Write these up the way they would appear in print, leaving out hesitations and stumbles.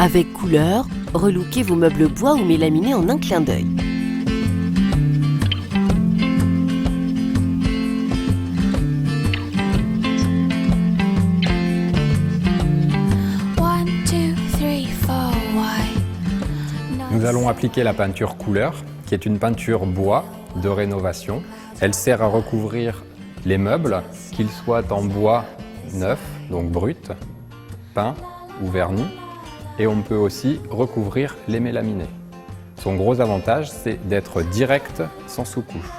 Avec couleur, relookez vos meubles bois ou mélaminés en un clin d'œil. Nous allons appliquer la peinture couleur, qui est une peinture bois de rénovation. Elle sert à recouvrir les meubles, qu'ils soient en bois neuf, donc brut, peint ou vernis. Et on peut aussi recouvrir les mélaminés. Son gros avantage, c'est d'être direct sans sous-couche.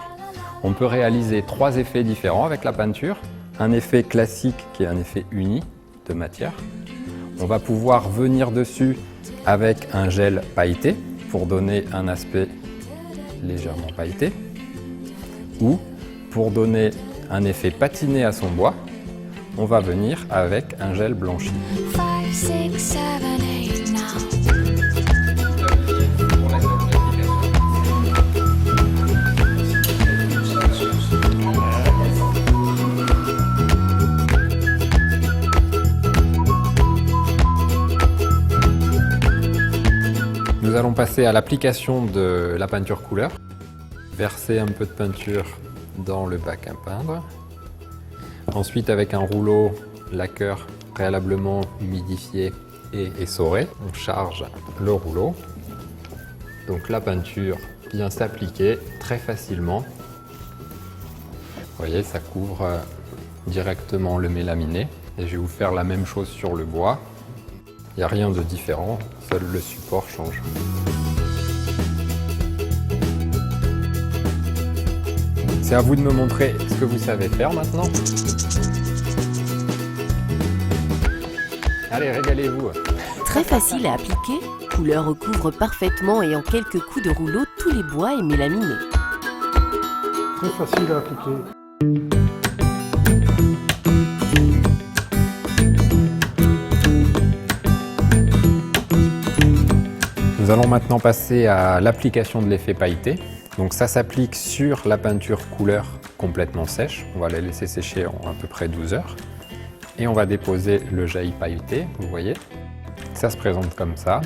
On peut réaliser 3 effets différents avec la peinture. Un effet classique qui est un effet uni de matière. On va pouvoir venir dessus avec un gel pailleté pour donner un aspect légèrement pailleté. Ou pour donner un effet patiné à son bois, on va venir avec un gel blanchi. 5, 6, 7, 8 now. Nous allons passer à l'application de la peinture couleur. Verser un peu de peinture dans le bac à peindre. Ensuite, avec un rouleau lacqueur préalablement humidifié et essoré, on charge le rouleau. Donc la peinture vient s'appliquer très facilement. Vous voyez, ça couvre directement le mélaminé. Et je vais vous faire la même chose sur le bois. Il n'y a rien de différent, seul le support change. C'est à vous de me montrer ce que vous savez faire maintenant. Allez, régalez-vous. Très facile à appliquer, couleur recouvre parfaitement et en quelques coups de rouleau tous les bois et mélaminés. Très facile à appliquer. Nous allons maintenant passer à l'application de l'effet pailleté. Donc ça s'applique sur la peinture couleur complètement sèche. On va la laisser sécher en à peu près 12 heures. Et on va déposer le jaillit pailleté, vous voyez. Ça se présente comme ça,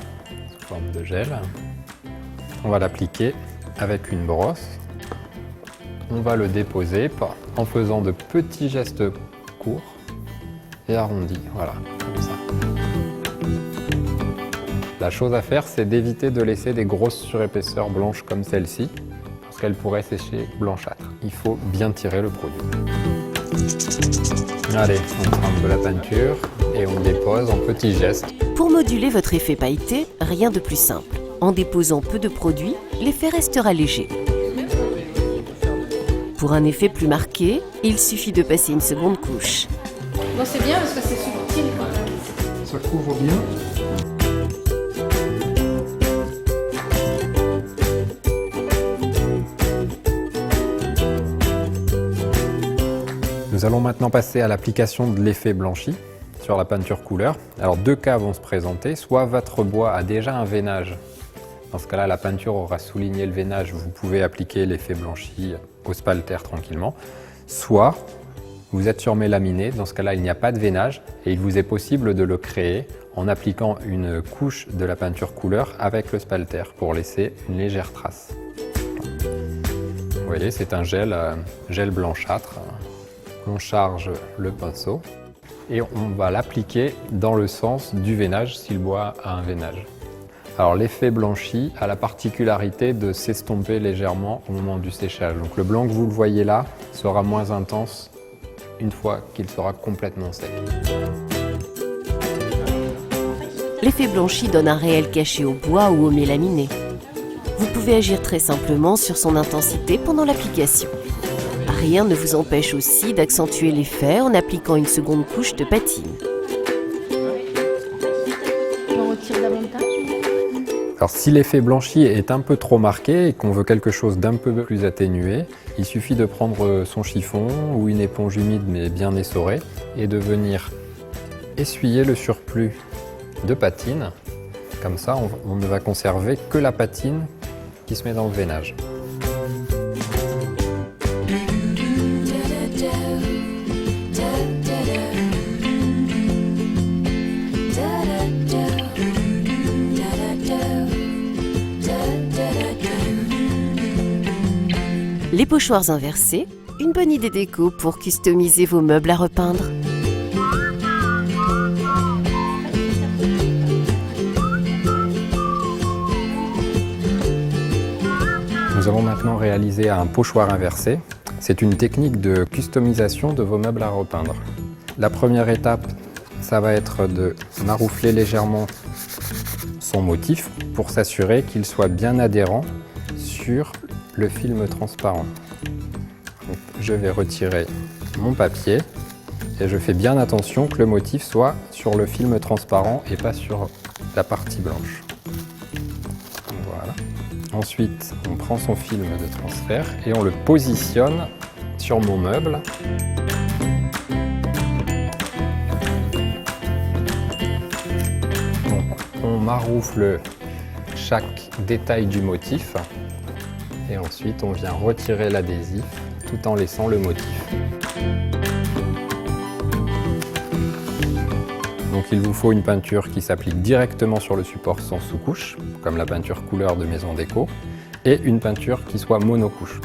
sous forme de gel. On va l'appliquer avec une brosse. On va le déposer en faisant de petits gestes courts et arrondis, voilà, comme ça. La chose à faire, c'est d'éviter de laisser des grosses surépaisseurs blanches comme celle-ci, parce qu'elles pourraient sécher blanchâtres. Il faut bien tirer le produit. Allez, on prend de la peinture et on dépose en petits gestes. Pour moduler votre effet pailleté, rien de plus simple. En déposant peu de produit, l'effet restera léger. Pour un effet plus marqué, il suffit de passer une seconde couche. Bon, c'est bien parce que c'est subtil quand même. Ça couvre bien. Nous allons maintenant passer à l'application de l'effet blanchi sur la peinture couleur. Alors 2 cas vont se présenter, soit votre bois a déjà un veinage. Dans ce cas-là, la peinture aura souligné le veinage, vous pouvez appliquer l'effet blanchi au spalter tranquillement. Soit vous êtes sur mélaminé, dans ce cas-là, il n'y a pas de veinage et il vous est possible de le créer en appliquant une couche de la peinture couleur avec le spalter pour laisser une légère trace. Vous voyez, c'est un gel blanchâtre. On charge le pinceau et on va l'appliquer dans le sens du veinage si le bois a un veinage. Alors l'effet blanchi a la particularité de s'estomper légèrement au moment du séchage. Donc le blanc que vous le voyez là sera moins intense une fois qu'il sera complètement sec. L'effet blanchi donne un réel cachet au bois ou au mélaminé. Vous pouvez agir très simplement sur son intensité pendant l'application. Rien ne vous empêche aussi d'accentuer l'effet en appliquant une seconde couche de patine. On retire davantage. Alors si l'effet blanchi est un peu trop marqué et qu'on veut quelque chose d'un peu plus atténué, il suffit de prendre son chiffon ou une éponge humide mais bien essorée et de venir essuyer le surplus de patine. Comme ça, on ne va conserver que la patine qui se met dans le veinage. Les pochoirs inversés, une bonne idée déco pour customiser vos meubles à repeindre. Nous allons maintenant réaliser un pochoir inversé. C'est une technique de customisation de vos meubles à repeindre. La première étape, ça va être de maroufler légèrement son motif pour s'assurer qu'il soit bien adhérent sur le film transparent. Donc, je vais retirer mon papier et je fais bien attention que le motif soit sur le film transparent et pas sur la partie blanche. Voilà. Ensuite, on prend son film de transfert et on le positionne sur mon meuble. Donc, on maroufle chaque détail du motif et ensuite on vient retirer l'adhésif tout en laissant le motif. Donc il vous faut une peinture qui s'applique directement sur le support sans sous-couche, comme la peinture couleur de Maison Déco, et une peinture qui soit monocouche.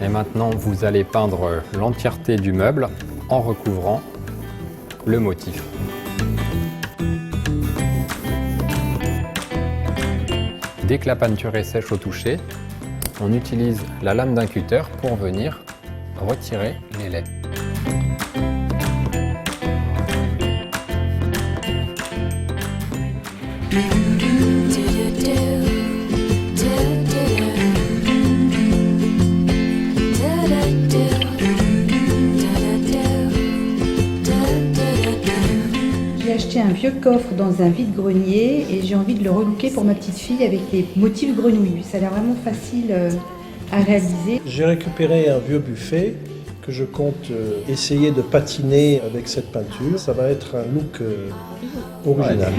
Et maintenant vous allez peindre l'entièreté du meuble en recouvrant le motif. Dès que la peinture est sèche au toucher, on utilise la lame d'un cutter pour venir retirer les laits. J'ai acheté un vieux coffre dans un vide-grenier et j'ai envie de le relooker pour ma petite fille avec les motifs grenouilles. Ça a l'air vraiment facile à réaliser. J'ai récupéré un vieux buffet que je compte essayer de patiner avec cette peinture. Ça va être un look original.